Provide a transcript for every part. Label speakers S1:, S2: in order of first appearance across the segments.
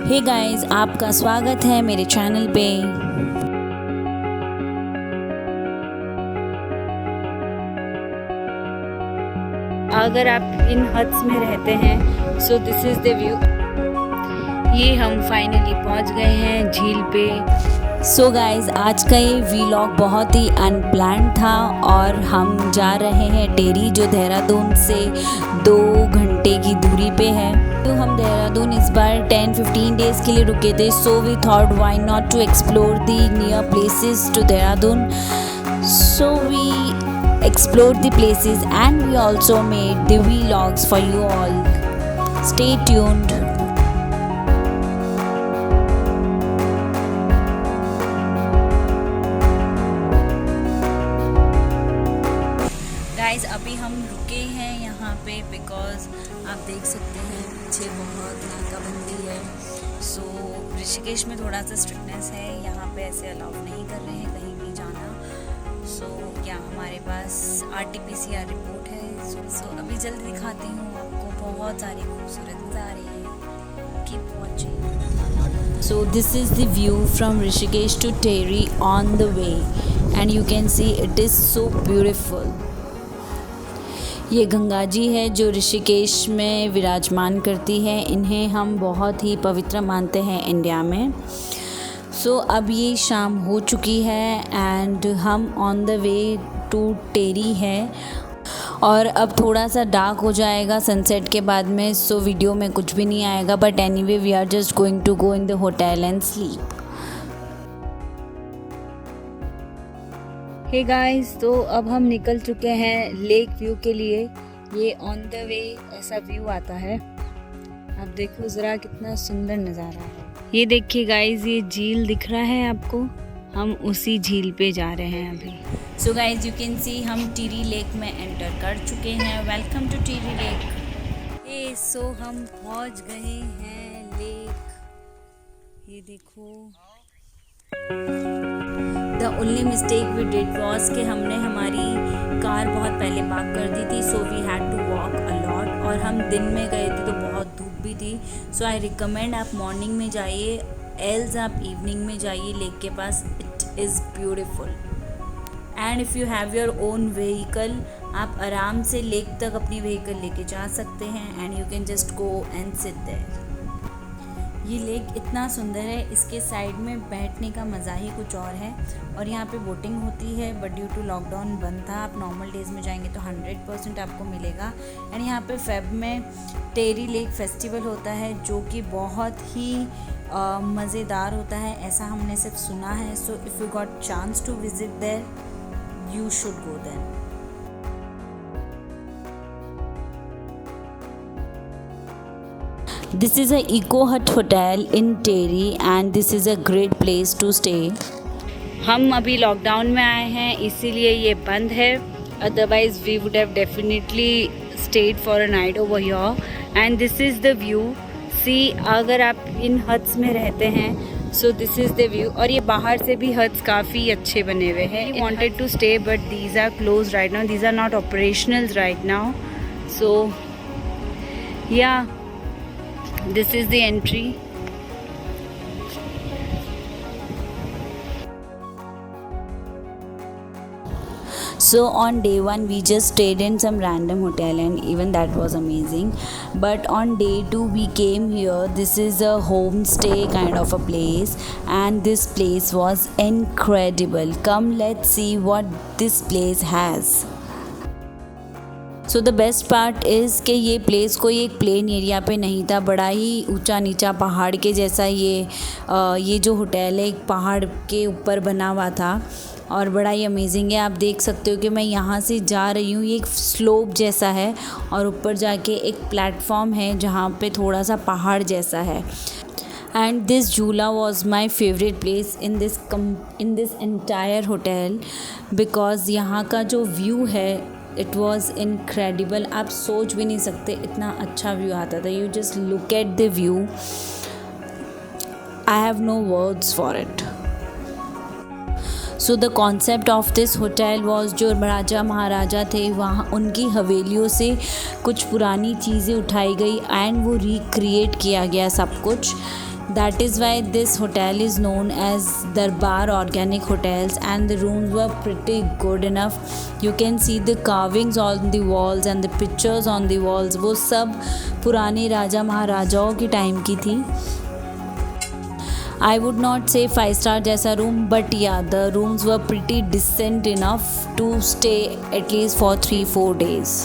S1: Hey guys, आपका स्वागत है मेरे चैनल पे। अगर आप इन हट्स में रहते हैं so this is the view. ये हम फाइनली पहुंच गए हैं झील पे। सो गाइस, आज का ये व्लॉग बहुत ही अनप्लान्ड था और हम जा रहे हैं टेरी, जो देहरादून से 2 घंटे की दूरी पे है। तो हम देहरादून इस बार 10-15 डेज़ के लिए रुके थे। So we thought why not to explore the near places to Dehradun. So we explored the places and we also made the vlogs for you all. Stay tuned. Guys, अभी हम रुके हैं यहाँ पे बिकॉज आप देख सकते हैं पीछे बहुत नाकाबंदी है। सो ऋषिकेश में थोड़ा सा स्ट्रिक्टनेस है, यहाँ पे ऐसे अलाउ नहीं कर रहे हैं कहीं भी जाना। सो क्या हमारे पास RT-PCR रिपोर्ट है। सो अभी जल्द दिखाती हूँ आपको, बहुत सारी खूबसूरत नज़ारे हैं। Keep watching. So this is the view from Rishikesh to Tehri on the way and you can see it is so beautiful. ये गंगा जी है जो ऋषिकेश में विराजमान करती है। इन्हें हम बहुत ही पवित्र मानते हैं इंडिया में। सो अब ये शाम हो चुकी है एंड हम ऑन द वे टू टेरी है और अब थोड़ा सा डार्क हो जाएगा सनसेट के बाद में। सो वीडियो में कुछ भी नहीं आएगा, but anyway we are just going to go in the hotel and sleep. Hey guys, तो अब हम निकल चुके हैं लेक व्यू के लिए। ये ऑन द वे ऐसा व्यू आता है, आप देखो ज़रा कितना सुंदर नज़ारा है। ये देखिए गाइस, ये झील दिख रहा है आपको, हम उसी झील पे जा रहे हैं अभी। So guys, you can see हम टिहरी लेक में एंटर कर चुके हैं। Welcome to Tehri lake. So हम पहुंच गए हैं लेक। ये देखो, the only mistake we did was कि हमने हमारी कार बहुत पहले पार्क कर दी थी। So we had to walk a lot और हम दिन में गए थे तो बहुत धूप भी थी। सो आई रिकमेंड आप मॉर्निंग में जाइए, एल्स आप इवनिंग में जाइए लेक के पास। It is beautiful and if you have your own vehicle, आप आराम से लेक तक अपनी व्हीकल लेके जा सकते हैं and you can just go and sit there. ये लेक इतना सुंदर है, इसके साइड में बैठने का मज़ा ही कुछ और है। और यहाँ पे बोटिंग होती है, बट ड्यू टू लॉकडाउन बंद था। आप नॉर्मल डेज़ में जाएंगे तो 100% आपको मिलेगा। एंड यहाँ पे फेब में टेरी लेक फेस्टिवल होता है जो कि बहुत ही मज़ेदार होता है, ऐसा हमने सिर्फ सुना है। So if you got chance to visit there, you should go there. This is a Eco Hut Hotel in Tirry and this is a great place to stay. हम अभी लॉकडाउन में आए हैं इसीलिए ये बंद है, otherwise we would have definitely stayed for a night over here. And this is the view. See, अगर आप इन हट्स में रहते हैं so this is the view. और ये बाहर से भी हट्स काफ़ी अच्छे बने हुए हैं। We wanted to stay but these are close right now, these are not operational right now. So yeah this is the entry. So on day 1 we just stayed in some random hotel and even that was amazing. But on day 2 we came here. This is a homestay kind of a place and this place was incredible. Come, let's see what this place has. So the best part is कि ये place कोई एक plain area पे नहीं था, बड़ा ही ऊंचा नीचा पहाड़ के जैसा ये जो होटल है एक पहाड़ के ऊपर बना हुआ था और बड़ा ही अमेजिंग है। आप देख सकते हो कि मैं यहाँ से जा रही हूँ, ये एक स्लोप जैसा है और ऊपर जाके एक प्लेटफॉर्म है जहाँ पे थोड़ा सा पहाड़ जैसा है। एंड दिस झूला was my favourite place in this entire hotel because यहाँ का जो व्यू है इट वॉज़ इनक्रेडिबल। आप सोच भी नहीं सकते इतना अच्छा व्यू आता था। You just look at the view, I have no words for it. So the concept of this hotel was, जो राजा महाराजा थे वहाँ उनकी हवेलियों से कुछ पुरानी चीज़ें उठाई गई एंड वो रिक्रिएट किया गया सब कुछ। That is why this hotel is known as Darbar Organic Hotels, and the rooms were pretty good enough. You can see the carvings on the walls and the pictures on the walls. वो सब पुराने राजा महाराजाओं के time की थी. I would not say 5-star जैसा room, but yeah, the rooms were pretty decent enough to stay at least for 3-4 days.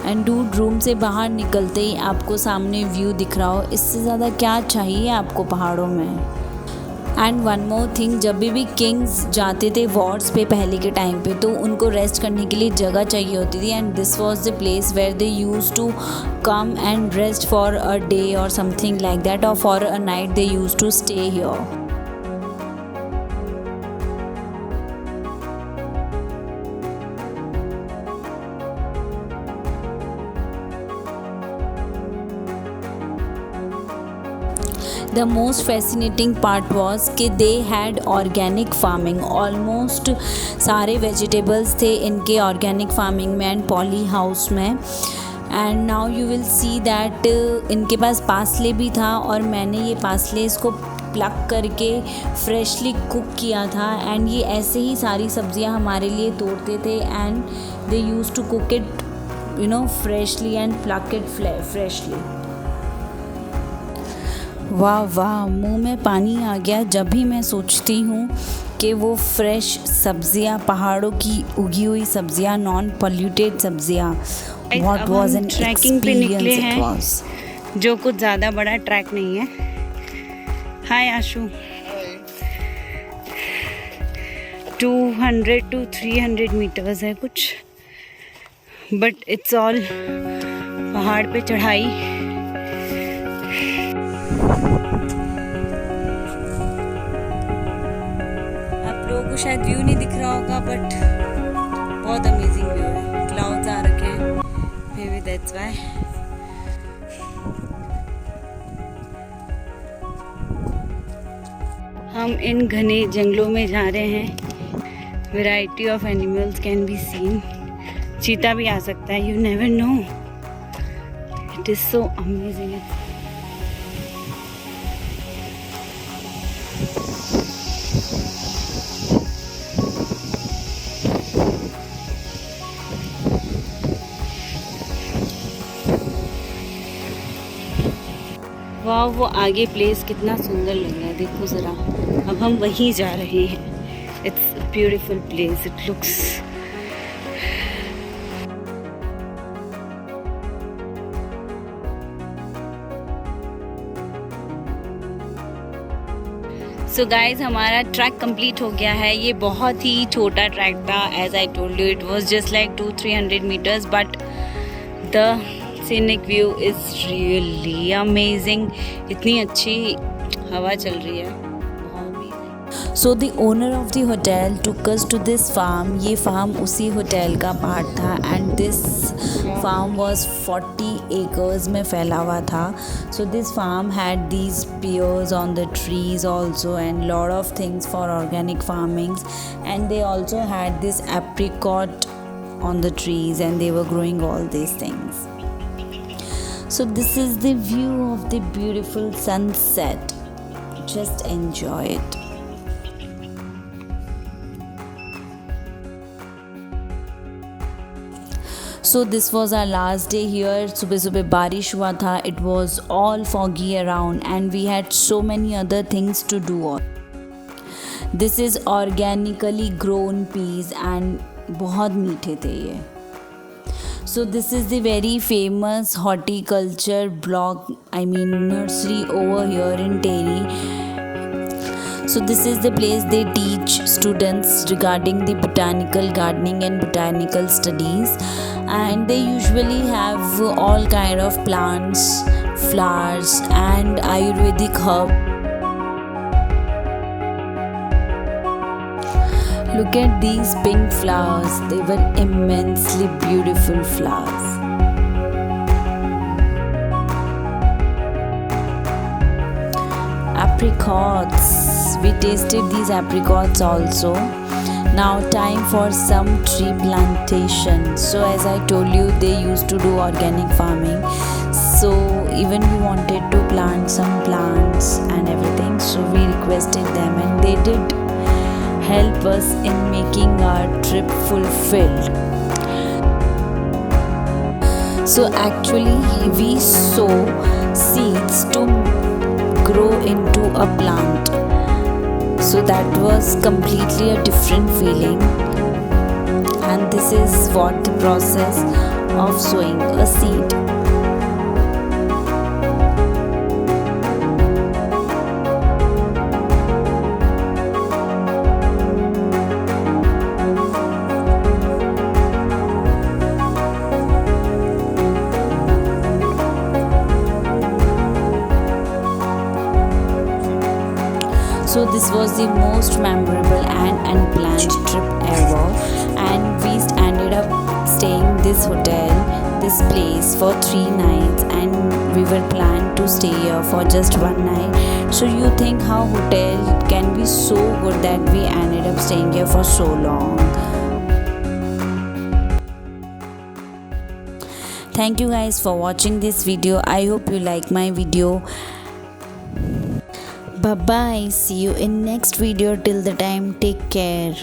S1: And dude, room से बाहर निकलते ही आपको सामने व्यू दिख रहा हो, इससे ज़्यादा क्या चाहिए आपको पहाड़ों में. एंड वन मोर थिंग, जब भी किंग्स जाते थे वॉर्स पे पहले के टाइम पे, तो उनको रेस्ट करने के लिए जगह चाहिए होती थी. And this was the place where they use to come and rest for a day और समथिंग लाइक दैट, और for a night they use to stay here. The most fascinating part was कि they had organic farming. Almost सारे vegetables थे इनके organic farming में and poly house में. And now you will see that इनके पास पासले भी था, और मैंने ये पासले इसको प्लक करके फ्रेशली कुक किया था. एंड ये ऐसे ही सारी सब्जियां हमारे लिए तोड़ते थे, and they use to cook it freshly and pluck it freshly. वाह वाह, मुंह में पानी आ गया जब भी मैं सोचती हूँ कि वो फ्रेश सब्जियाँ, पहाड़ों की उगी हुई सब्जियाँ, नॉन पॉल्यूटेड सब्जियाँ. व्हाट वाज एन
S2: ट्रैकिंग पे निकले
S1: एक्सपीरियंस इट
S2: हैं,
S1: वाज.
S2: जो कुछ ज़्यादा बड़ा ट्रैक नहीं है. हाय आशु. 200 to 300 मीटर्स है कुछ, बट इट्स ऑल पहाड़ पे चढ़ाई. आप लोगों को शायद व्यू नहीं दिख रहा होगा, बट बहुत अमेजिंग व्यू है. क्लाउड्स आ रखे हैं, मे बी दैट्स व्हाई. हम इन घने जंगलों में जा रहे हैं. Variety of animals can be seen. चीता भी आ सकता है, you never know. It is so amazing. वाह, वो आगे प्लेस कितना सुंदर लग रहा है, देखो ज़रा. अब हम वहीं जा रहे हैं. It's a beautiful place. It looks. So guys, हमारा ट्रैक कंप्लीट हो गया है. ये बहुत ही छोटा ट्रैक था. As I told you, it was just like 200-300 metres, but the scenic view is really amazing. इतनी अच्छी हवा चल रही है.
S1: So the owner of the hotel took us to this farm. ये farm उसी hotel का part था, and this farm was 40 acres में फैला हुआ था. So this farm had these pears on the trees also, and lot of things for organic farmings, and they also had this apricot on the trees, and they were growing all these things. So this is the view of the beautiful sunset. Just enjoy it. So this was our last day here. सुबह सुबह बारिश हुआ था. It was all foggy around, and we had so many other things to do. This is organically grown peas, and बहुत मीठे थे ये. So this is the very famous horticulture block, nursery over here in Tehri. So this is the place they teach students regarding the botanical gardening and botanical studies, and they usually have all kind of plants, flowers and Ayurvedic herb. Look at these pink flowers. They were immensely beautiful flowers. Apricots. We tasted these apricots also. Now time for some tree plantation. So as I told you, they used to do organic farming. So even we wanted to plant some plants and everything, so we requested them and they did help us in making our trip fulfilled. So actually we sow seeds to grow into a plant, so that was completely a different feeling. And this is what the process of sowing a seed. So this was the most memorable and unplanned trip ever, and we ended up staying this place for 3 nights, and we were planned to stay here for just 1 night. So you think how hotel can be so good that we ended up staying here for so long. Thank you guys for watching this video. I hope you like my video. Bye bye. See you in next video. Till the time, take care.